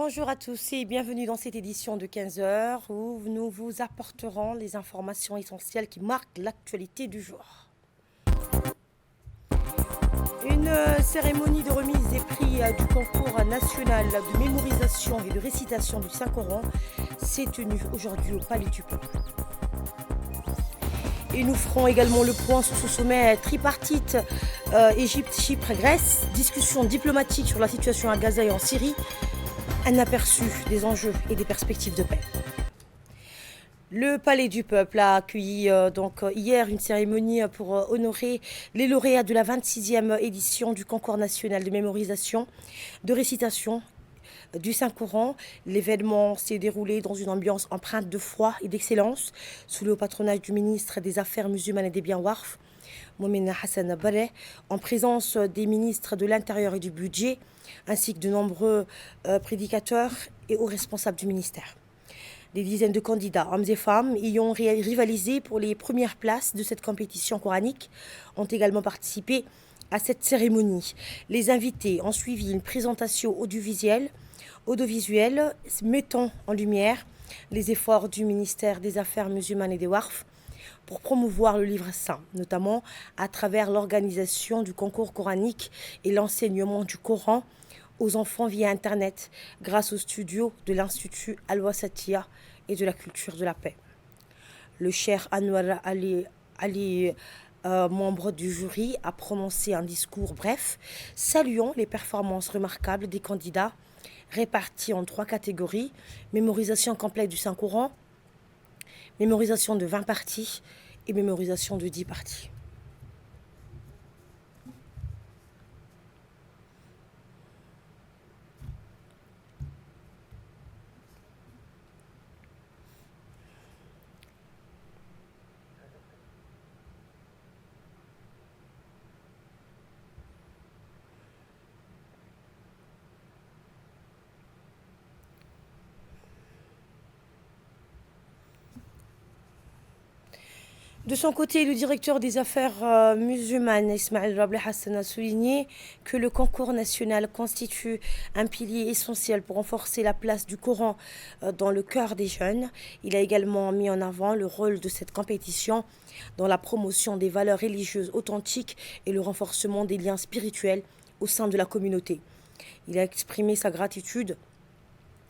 Bonjour à tous et bienvenue dans cette édition de 15 heures où nous vous apporterons les informations essentielles qui marquent l'actualité du jour. Une cérémonie de remise des prix du concours national de mémorisation et de récitation du Saint-Coran s'est tenue aujourd'hui au Palais du Peuple. Et nous ferons également le point sur ce sommet tripartite Égypte, Chypre, Grèce, discussion diplomatique sur la situation à Gaza et en Syrie, un aperçu des enjeux et des perspectives de paix. Le Palais du Peuple a accueilli hier une cérémonie pour honorer les lauréats de la 26e édition du concours national de mémorisation, de récitation du Saint-Coran. L'événement s'est déroulé dans une ambiance empreinte de foi et d'excellence, sous le patronage du ministre des Affaires musulmanes et des biens Warf, Mohamed Hassan Baleh, en présence des ministres de l'Intérieur et du Budget, ainsi que de nombreux prédicateurs et hauts responsables du ministère. Des dizaines de candidats, hommes et femmes, y ont rivalisé pour les premières places de cette compétition coranique, ont également participé à cette cérémonie. Les invités ont suivi une présentation audiovisuelle mettant en lumière les efforts du ministère des Affaires musulmanes et des Warf pour promouvoir le livre saint, notamment à travers l'organisation du concours coranique et l'enseignement du Coran aux enfants via Internet, grâce au studio de l'Institut Al-Wasatiyah et de la culture de la paix. Le Cheikh Anwar Ali membre du jury, a prononcé un discours bref, saluant les performances remarquables des candidats répartis en 3 catégories: mémorisation complète du Saint-Coran, mémorisation de 20 parties et mémorisation de 10 parties. De son côté, le directeur des affaires musulmanes, Ismaël Rabli Hassan, a souligné que le concours national constitue un pilier essentiel pour renforcer la place du Coran dans le cœur des jeunes. Il a également mis en avant le rôle de cette compétition dans la promotion des valeurs religieuses authentiques et le renforcement des liens spirituels au sein de la communauté. Il a exprimé sa gratitude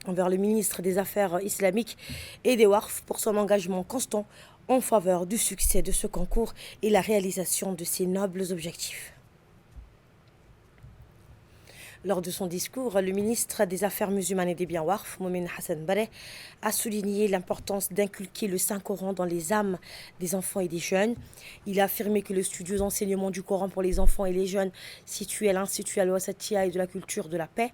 envers le ministre des Affaires islamiques et des Warf pour son engagement constant en faveur du succès de ce concours et la réalisation de ses nobles objectifs. Lors de son discours, le ministre des Affaires musulmanes et des biens Warf, Mohamed Hassan Baleh, a souligné l'importance d'inculquer le Saint-Coran dans les âmes des enfants et des jeunes. Il a affirmé que le studio d'enseignement du Coran pour les enfants et les jeunes, situé à l'Institut Al-Wasatiyah et de la culture de la paix,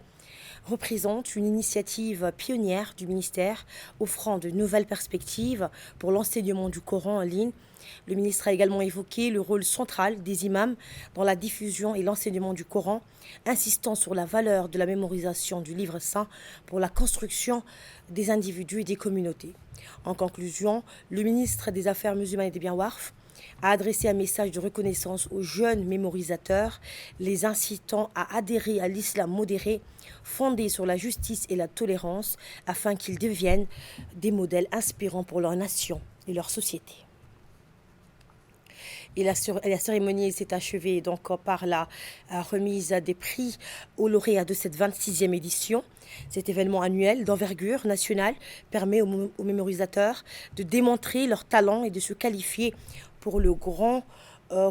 représente une initiative pionnière du ministère offrant de nouvelles perspectives pour l'enseignement du Coran en ligne. Le ministre a également évoqué le rôle central des imams dans la diffusion et l'enseignement du Coran, insistant sur la valeur de la mémorisation du livre saint pour la construction des individus et des communautés. En conclusion, le ministre des Affaires musulmanes et des biens Warf a adressé un message de reconnaissance aux jeunes mémorisateurs, les incitant à adhérer à l'islam modéré, fondé sur la justice et la tolérance, afin qu'ils deviennent des modèles inspirants pour leur nation et leur société. Et la cérémonie s'est achevée donc par la remise des prix aux lauréats de cette 26e édition. Cet événement annuel d'envergure nationale permet aux mémorisateurs de démontrer leur talent et de se qualifier pour le grand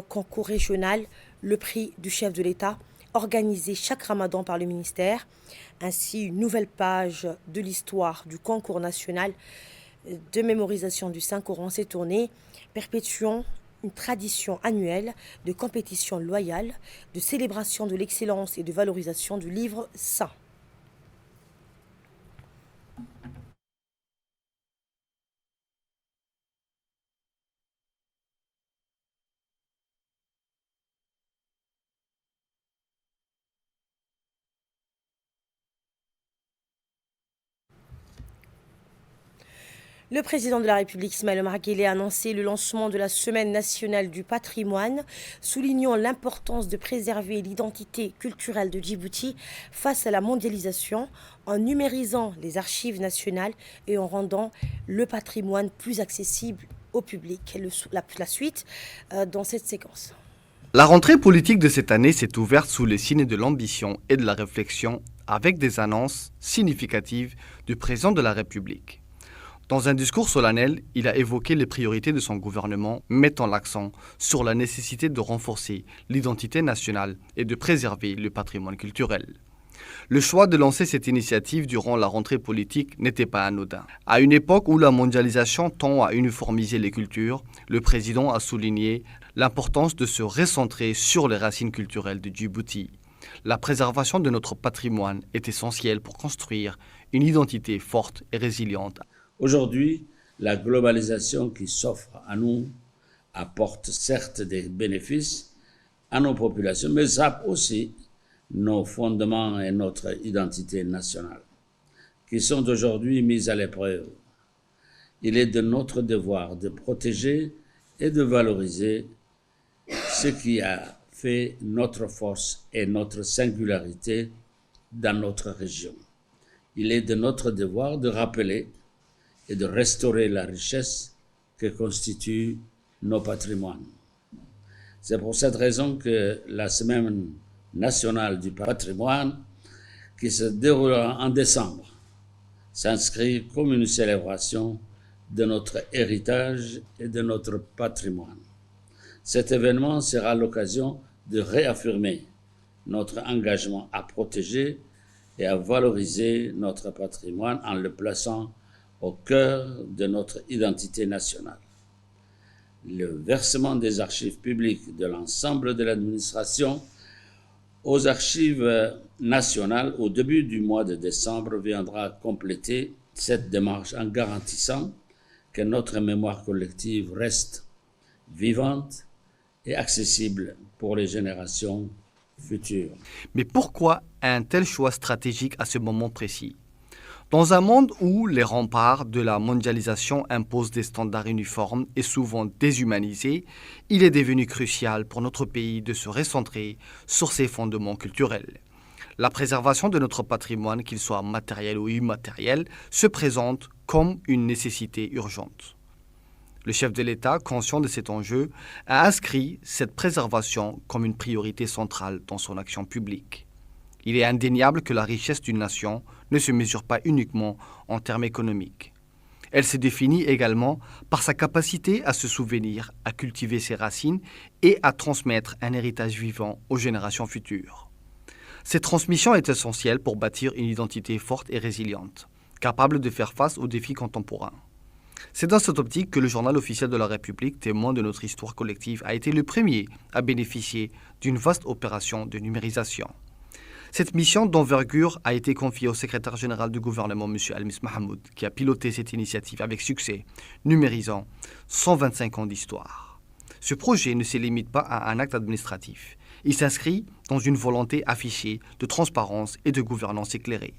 concours régional, le prix du chef de l'État, organisé chaque ramadan par le ministère. Ainsi, une nouvelle page de l'histoire du concours national de mémorisation du Saint-Coran s'est tournée, perpétuant une tradition annuelle de compétition loyale, de célébration de l'excellence et de valorisation du livre saint. Le président de la République, Ismaël Omar Guelleh, a annoncé le lancement de la Semaine nationale du patrimoine, soulignant l'importance de préserver l'identité culturelle de Djibouti face à la mondialisation, en numérisant les archives nationales et en rendant le patrimoine plus accessible au public. La suite dans cette séquence. La rentrée politique de cette année s'est ouverte sous les signes de l'ambition et de la réflexion, avec des annonces significatives du président de la République. Dans un discours solennel, il a évoqué les priorités de son gouvernement, mettant l'accent sur la nécessité de renforcer l'identité nationale et de préserver le patrimoine culturel. Le choix de lancer cette initiative durant la rentrée politique n'était pas anodin. À une époque où la mondialisation tend à uniformiser les cultures, le président a souligné l'importance de se recentrer sur les racines culturelles de Djibouti. La préservation de notre patrimoine est essentielle pour construire une identité forte et résiliente. Aujourd'hui, la globalisation qui s'offre à nous apporte certes des bénéfices à nos populations, mais sape aussi nos fondements et notre identité nationale, qui sont aujourd'hui mis à l'épreuve. Il est de notre devoir de protéger et de valoriser ce qui a fait notre force et notre singularité dans notre région. Il est de notre devoir de rappeler et de restaurer la richesse que constituent nos patrimoines. C'est pour cette raison que la Semaine nationale du patrimoine, qui se déroulera en décembre, s'inscrit comme une célébration de notre héritage et de notre patrimoine. Cet événement sera l'occasion de réaffirmer notre engagement à protéger et à valoriser notre patrimoine en le plaçant au cœur de notre identité nationale. Le versement des archives publiques de l'ensemble de l'administration aux archives nationales au début du mois de décembre viendra compléter cette démarche en garantissant que notre mémoire collective reste vivante et accessible pour les générations futures. Mais pourquoi un tel choix stratégique à ce moment précis ? Dans un monde où les remparts de la mondialisation imposent des standards uniformes et souvent déshumanisés, il est devenu crucial pour notre pays de se recentrer sur ses fondements culturels. La préservation de notre patrimoine, qu'il soit matériel ou immatériel, se présente comme une nécessité urgente. Le chef de l'État, conscient de cet enjeu, a inscrit cette préservation comme une priorité centrale dans son action publique. Il est indéniable que la richesse d'une nation ne se mesure pas uniquement en termes économiques. Elle se définit également par sa capacité à se souvenir, à cultiver ses racines et à transmettre un héritage vivant aux générations futures. Cette transmission est essentielle pour bâtir une identité forte et résiliente, capable de faire face aux défis contemporains. C'est dans cette optique que le journal officiel de la République, témoin de notre histoire collective, a été le premier à bénéficier d'une vaste opération de numérisation. Cette mission d'envergure a été confiée au secrétaire général du gouvernement, M. Almis Mahamoud, qui a piloté cette initiative avec succès, numérisant 125 ans d'histoire. Ce projet ne se limite pas à un acte administratif. Il s'inscrit dans une volonté affichée de transparence et de gouvernance éclairée.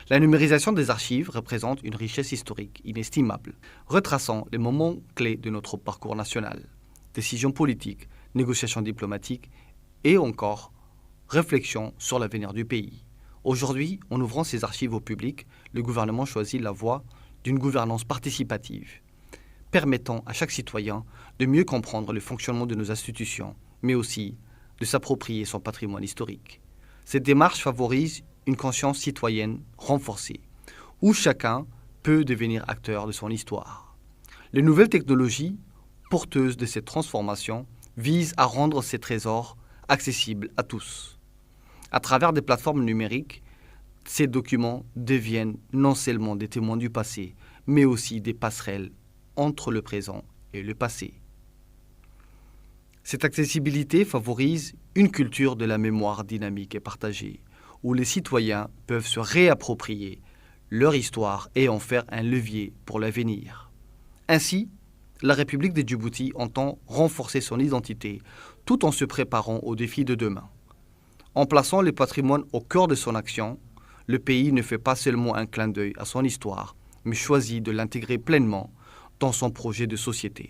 La numérisation des archives représente une richesse historique inestimable, retraçant les moments clés de notre parcours national. Décisions politiques, négociations diplomatiques et encore réflexion sur l'avenir du pays. Aujourd'hui, en ouvrant ces archives au public, le gouvernement choisit la voie d'une gouvernance participative, permettant à chaque citoyen de mieux comprendre le fonctionnement de nos institutions, mais aussi de s'approprier son patrimoine historique. Cette démarche favorise une conscience citoyenne renforcée, où chacun peut devenir acteur de son histoire. Les nouvelles technologies, porteuses de cette transformation, visent à rendre ces trésors accessibles à tous. À travers des plateformes numériques, ces documents deviennent non seulement des témoins du passé, mais aussi des passerelles entre le présent et le passé. Cette accessibilité favorise une culture de la mémoire dynamique et partagée, où les citoyens peuvent se réapproprier leur histoire et en faire un levier pour l'avenir. Ainsi, la République de Djibouti entend renforcer son identité tout en se préparant aux défis de demain. En plaçant le patrimoine au cœur de son action, le pays ne fait pas seulement un clin d'œil à son histoire, mais choisit de l'intégrer pleinement dans son projet de société.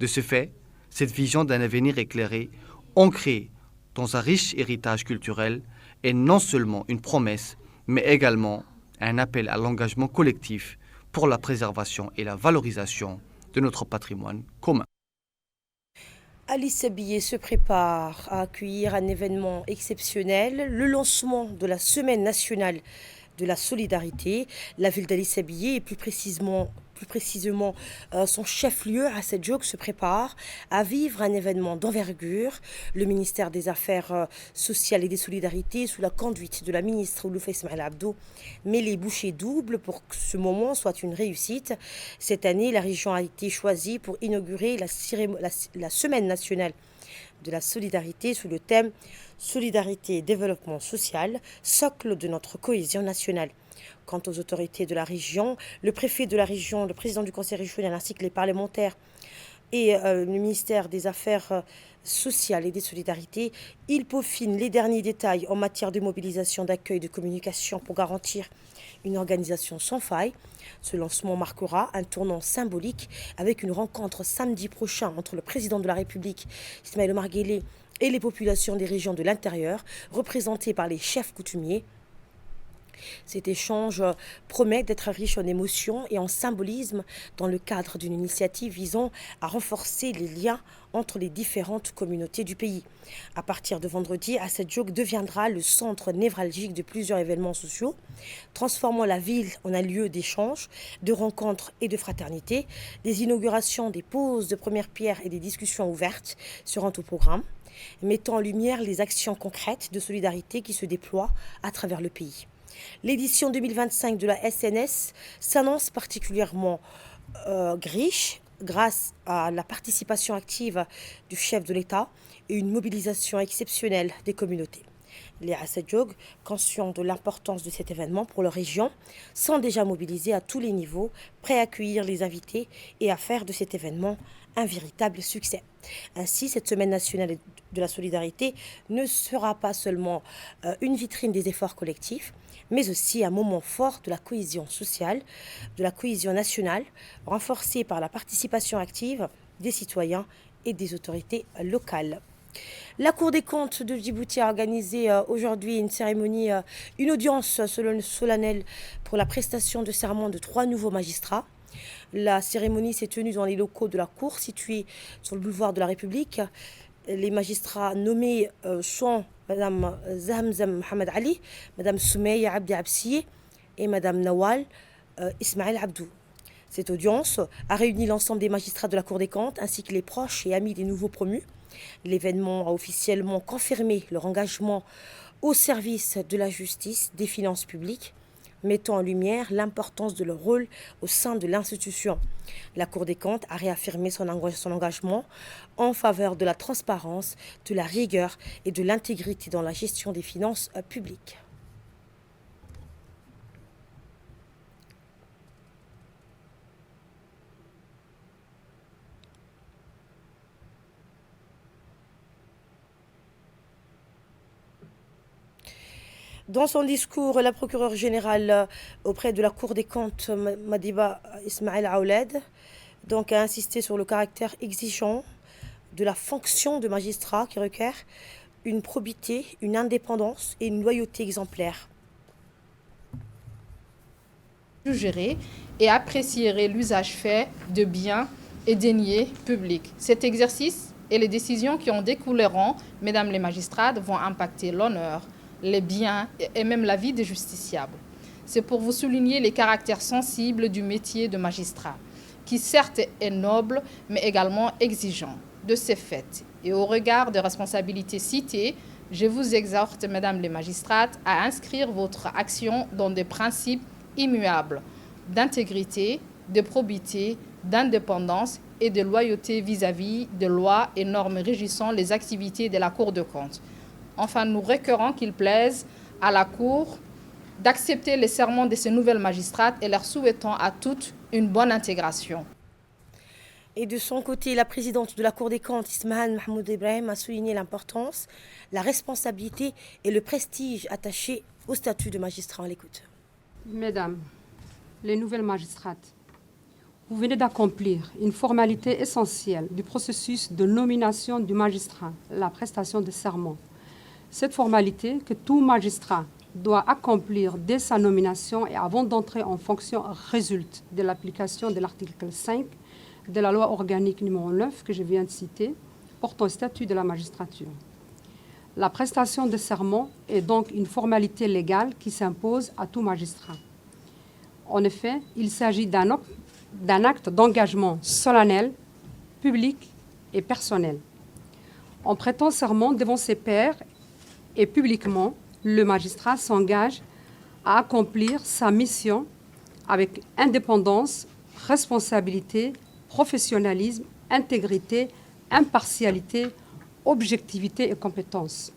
De ce fait, cette vision d'un avenir éclairé, ancré dans un riche héritage culturel, est non seulement une promesse, mais également un appel à l'engagement collectif pour la préservation et la valorisation de notre patrimoine commun. Ali Sabié se prépare à accueillir un événement exceptionnel, le lancement de la Semaine nationale de la solidarité. La ville d'Ali Sabié et plus précisément son chef-lieu à Sedjouk se prépare à vivre un événement d'envergure. Le ministère des Affaires sociales et des solidarités, sous la conduite de la ministre Ouloufa Ismaël Abdou, met les bouchées doubles pour que ce moment soit une réussite. Cette année, la région a été choisie pour inaugurer la Semaine nationale de la solidarité sous le thème Solidarité et développement social, socle de notre cohésion nationale. Quant aux autorités de la région, le préfet de la région, le président du conseil régional ainsi que les parlementaires et le ministère des Affaires sociales et des solidarités, ils peaufinent les derniers détails en matière de mobilisation, d'accueil, de communication pour garantir une organisation sans faille. Ce lancement marquera un tournant symbolique avec une rencontre samedi prochain entre le président de la République, Ismaël Omar Guelleh, et les populations des régions de l'intérieur, représentées par les chefs coutumiers. Cet échange promet d'être riche en émotions et en symbolisme dans le cadre d'une initiative visant à renforcer les liens entre les différentes communautés du pays. À partir de vendredi, Sedjouk deviendra le centre névralgique de plusieurs événements sociaux, transformant la ville en un lieu d'échange, de rencontres et de fraternité. Des inaugurations, des poses de première pierre et des discussions ouvertes seront au programme, mettant en lumière les actions concrètes de solidarité qui se déploient à travers le pays. L'édition 2025 de la SNS s'annonce particulièrement riche grâce à la participation active du chef de l'État et une mobilisation exceptionnelle des communautés. Les Sedjouk, conscients de l'importance de cet événement pour leur région, sont déjà mobilisés à tous les niveaux, prêts à accueillir les invités et à faire de cet événement un véritable succès. Ainsi, cette Semaine nationale de la solidarité ne sera pas seulement une vitrine des efforts collectifs, mais aussi un moment fort de la cohésion sociale, de la cohésion nationale, renforcée par la participation active des citoyens et des autorités locales. La Cour des comptes de Djibouti a organisé aujourd'hui une cérémonie, une audience solennelle pour la prestation de serment de 3 nouveaux magistrats. La cérémonie s'est tenue dans les locaux de la Cour, situés sur le boulevard de la République. Les magistrats nommés sont Madame Zamzam Mohamed Ali, Madame Soumeya Abdi Absiye et Madame Nawal Ismaël Abdou. Cette audience a réuni l'ensemble des magistrats de la Cour des comptes ainsi que les proches et amis des nouveaux promus. L'événement a officiellement confirmé leur engagement au service de la justice, des finances publiques, mettant en lumière l'importance de leur rôle au sein de l'institution. La Cour des comptes a réaffirmé son engagement en faveur de la transparence, de la rigueur et de l'intégrité dans la gestion des finances publiques. Dans son discours, la procureure générale auprès de la Cour des comptes, Madiba Ismaël Aouled, a insisté sur le caractère exigeant de la fonction de magistrat qui requiert une probité, une indépendance et une loyauté exemplaires. Jugerai et apprécierai l'usage fait de biens et deniers publics. Cet exercice et les décisions qui en découleront, mesdames les magistrates, vont impacter l'honneur, les biens et même la vie des justiciables. C'est pour vous souligner les caractères sensibles du métier de magistrat, qui certes est noble, mais également exigeant. De ces faits, et au regard des responsabilités citées, je vous exhorte, mesdames les magistrates, à inscrire votre action dans des principes immuables d'intégrité, de probité, d'indépendance et de loyauté vis-à-vis des lois et normes régissant les activités de la Cour de compte. Enfin, nous requérons qu'il plaise à la Cour d'accepter les serments de ces nouvelles magistrates et leur souhaitons à toutes une bonne intégration. Et de son côté, la présidente de la Cour des comptes, Ismaël Mahmoud Ibrahim, a souligné l'importance, la responsabilité et le prestige attachés au statut de magistrat. À l'écoute. Mesdames, les nouvelles magistrates, vous venez d'accomplir une formalité essentielle du processus de nomination du magistrat, la prestation de serment. Cette formalité que tout magistrat doit accomplir dès sa nomination et avant d'entrer en fonction résulte de l'application de l'article 5 de la loi organique numéro 9 que je viens de citer, portant statut de la magistrature. La prestation de serment est donc une formalité légale qui s'impose à tout magistrat. En effet, il s'agit d'un acte d'engagement solennel, public et personnel. En prêtant serment devant ses pairs et publiquement, le magistrat s'engage à accomplir sa mission avec indépendance, responsabilité, professionnalisme, intégrité, impartialité, objectivité et compétence.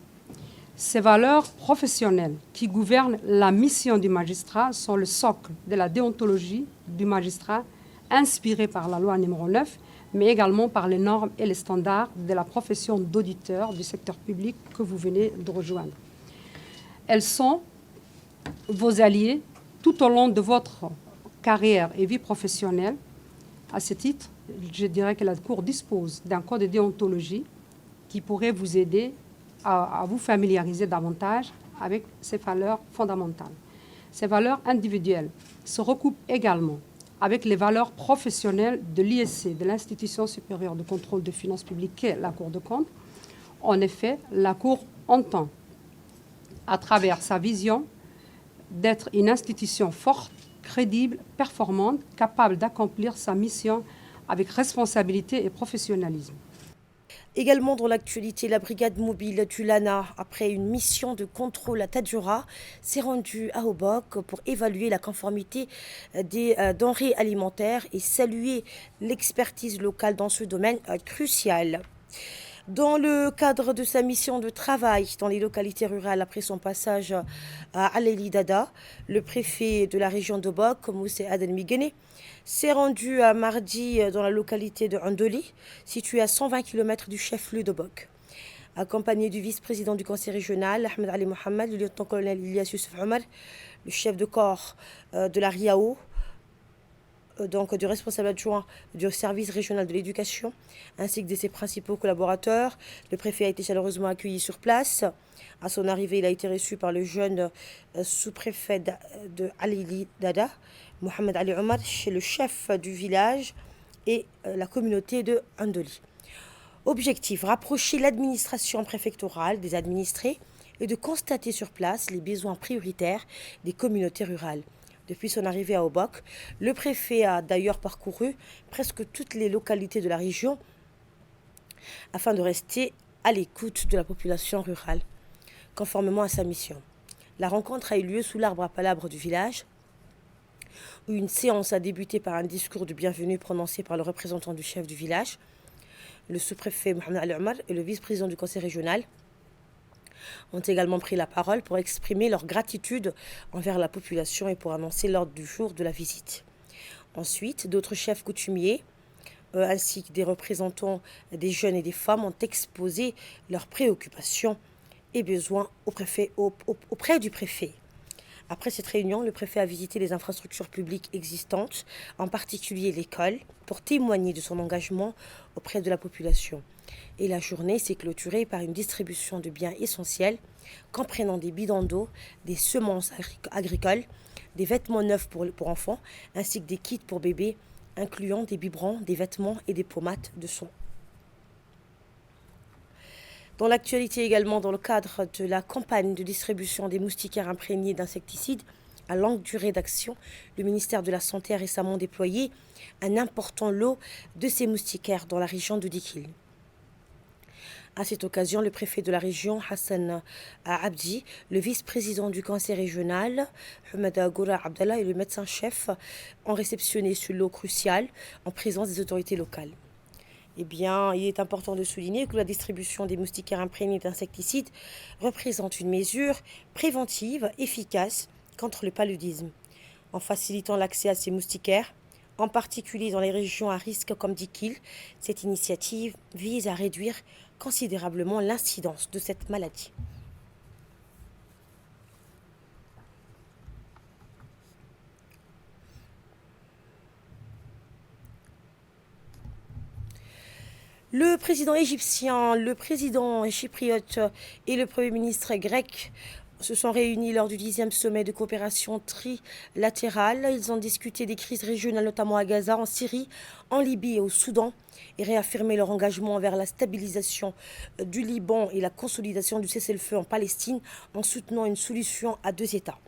Ces valeurs professionnelles qui gouvernent la mission du magistrat sont le socle de la déontologie du magistrat inspirée par la loi numéro 9, mais également par les normes et les standards de la profession d'auditeur du secteur public que vous venez de rejoindre. Elles sont vos alliés tout au long de votre carrière et vie professionnelle. À ce titre, je dirais que la Cour dispose d'un code de déontologie qui pourrait vous aider à vous familiariser davantage avec ces valeurs fondamentales. Ces valeurs individuelles se recoupent également avec les valeurs professionnelles de l'ISC, de l'Institution supérieure de contrôle des finances publiques, qu'est la Cour des comptes. En effet, la Cour entend, à travers sa vision, d'être une institution forte, crédible, performante, capable d'accomplir sa mission avec responsabilité et professionnalisme. Également dans l'actualité, la brigade mobile du LANA, après une mission de contrôle à Tadjoura, s'est rendue à Obok pour évaluer la conformité des denrées alimentaires et saluer l'expertise locale dans ce domaine crucial. Dans le cadre de sa mission de travail dans les localités rurales après son passage à Aleli Dada, le préfet de la région d'Obok, Moussé Adel Migene, s'est rendu à mardi dans la localité de Andoli, située à 120 km du chef-lieu d'Obok. Accompagné du vice-président du conseil régional, Ahmed Ali Mohamed, le lieutenant-colonel Ilyas Youssef Omar, le chef de corps de la RIAO, donc du responsable adjoint du service régional de l'éducation, ainsi que de ses principaux collaborateurs. Le préfet a été chaleureusement accueilli sur place. À son arrivée, il a été reçu par le jeune sous-préfet de Aleli Dada, Mohamed Ali Omar, chez le chef du village et la communauté de Andoli. Objectif, rapprocher l'administration préfectorale des administrés et de constater sur place les besoins prioritaires des communautés rurales. Depuis son arrivée à Obok, le préfet a d'ailleurs parcouru presque toutes les localités de la région afin de rester à l'écoute de la population rurale, conformément à sa mission. La rencontre a eu lieu sous l'arbre à palabres du village, où une séance a débuté par un discours de bienvenue prononcé par le représentant du chef du village, le sous-préfet Mohamed Ali Omar et le vice-président du conseil régional ont également pris la parole pour exprimer leur gratitude envers la population et pour annoncer l'ordre du jour de la visite. Ensuite, d'autres chefs coutumiers ainsi que des représentants des jeunes et des femmes ont exposé leurs préoccupations et besoins auprès du préfet. Après cette réunion, le préfet a visité les infrastructures publiques existantes, en particulier l'école, pour témoigner de son engagement auprès de la population. Et la journée s'est clôturée par une distribution de biens essentiels, comprenant des bidons d'eau, des semences agricoles, des vêtements neufs pour enfants, ainsi que des kits pour bébés, incluant des biberons, des vêtements et des pommades de soins. Dans l'actualité également, dans le cadre de la campagne de distribution des moustiquaires imprégnés d'insecticides à longue durée d'action, le ministère de la Santé a récemment déployé un important lot de ces moustiquaires dans la région de Dikil. À cette occasion, le préfet de la région, Hassan Abdi, le vice-président du conseil régional, Hamada Goura Abdallah, et le médecin-chef ont réceptionné ce lot crucial en présence des autorités locales. Eh bien, il est important de souligner que la distribution des moustiquaires imprégnés d'insecticides représente une mesure préventive efficace contre le paludisme. En facilitant l'accès à ces moustiquaires, en particulier dans les régions à risque comme Dikil, cette initiative vise à réduire considérablement l'incidence de cette maladie. Le président égyptien, le président chypriote et le premier ministre grec se sont réunis lors du 10e sommet de coopération trilatérale. Ils ont discuté des crises régionales, notamment à Gaza, en Syrie, en Libye et au Soudan, et réaffirmé leur engagement vers la stabilisation du Liban et la consolidation du cessez-le-feu en Palestine en soutenant une solution à 2 États.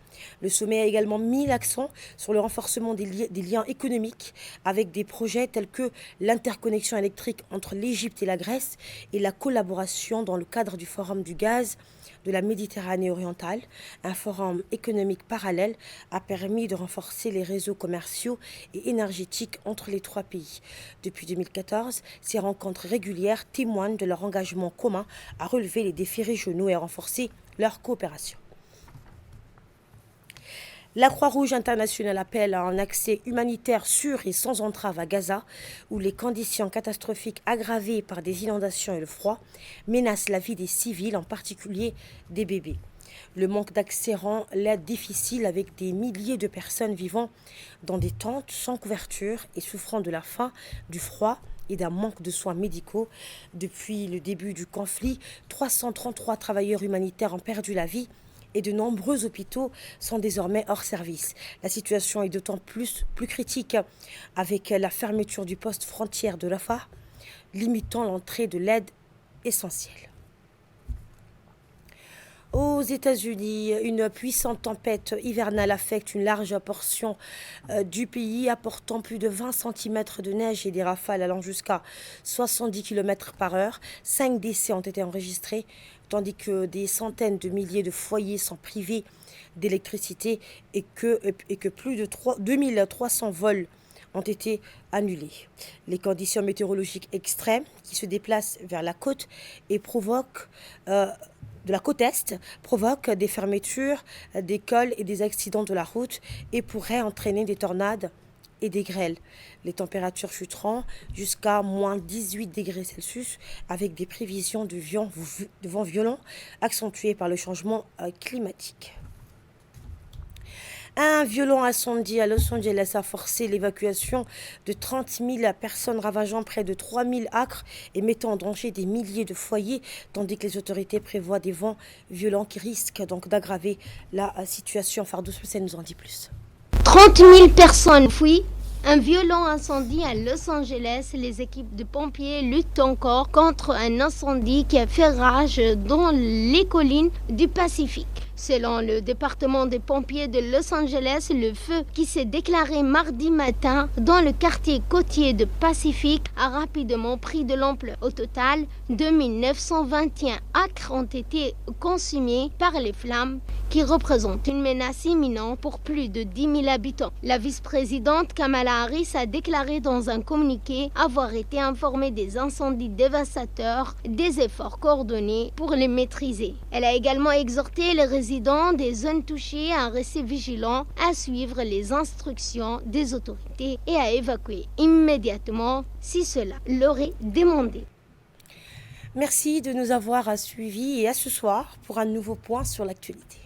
Le sommet a également mis l'accent sur le renforcement des liens économiques avec des projets tels que l'interconnexion électrique entre l'Égypte et la Grèce et la collaboration dans le cadre du Forum du gaz de la Méditerranée orientale. Un forum économique parallèle a permis de renforcer les réseaux commerciaux et énergétiques entre les 3 pays. Depuis 2014, ces rencontres régulières témoignent de leur engagement commun à relever les défis régionaux et à renforcer leur coopération. La Croix-Rouge internationale appelle à un accès humanitaire sûr et sans entrave à Gaza, où les conditions catastrophiques aggravées par des inondations et le froid menacent la vie des civils, en particulier des bébés. Le manque d'accès rend l'aide difficile, avec des milliers de personnes vivant dans des tentes sans couverture et souffrant de la faim, du froid et d'un manque de soins médicaux. Depuis le début du conflit, 333 travailleurs humanitaires ont perdu la vie et de nombreux hôpitaux sont désormais hors service. La situation est d'autant plus critique avec la fermeture du poste frontière de Rafah, limitant l'entrée de l'aide essentielle. Aux États-Unis, une puissante tempête hivernale affecte une large portion du pays, apportant plus de 20 cm de neige et des rafales allant jusqu'à 70 km/h. 5 décès ont été enregistrés, tandis que des centaines de milliers de foyers sont privés d'électricité et que plus de 2300 vols ont été annulés. Les conditions météorologiques extrêmes qui se déplacent vers la côte et de la côte Est provoquent des fermetures d'écoles et des accidents de la route et pourraient entraîner des tornades et des grêles. Les températures chuteront jusqu'à moins 18 degrés Celsius avec des prévisions de vents violents accentués par le changement climatique. Un violent incendie à Los Angeles a forcé l'évacuation de 30 000 personnes, ravageant près de 3 000 acres et mettant en danger des milliers de foyers, tandis que les autorités prévoient des vents violents qui risquent donc d'aggraver la situation. Fardous Hussein nous en dit plus. 30 000 personnes fuient. Un violent incendie à Los Angeles. Les équipes de pompiers luttent encore contre un incendie qui a fait rage dans les collines du Pacifique. Selon le département des pompiers de Los Angeles, le feu qui s'est déclaré mardi matin dans le quartier côtier de Pacifique a rapidement pris de l'ampleur. Au total, 2921 acres ont été consumés par les flammes, qui représentent une menace imminente pour plus de 10 000 habitants. La vice-présidente Kamala Harris a déclaré dans un communiqué avoir été informée des incendies dévastateurs, des efforts coordonnés pour les maîtriser. Elle a également exhorté les résidents des zones touchées à rester vigilants, à suivre les instructions des autorités et à évacuer immédiatement si cela leur est demandé. Merci de nous avoir suivis et à ce soir pour un nouveau point sur l'actualité.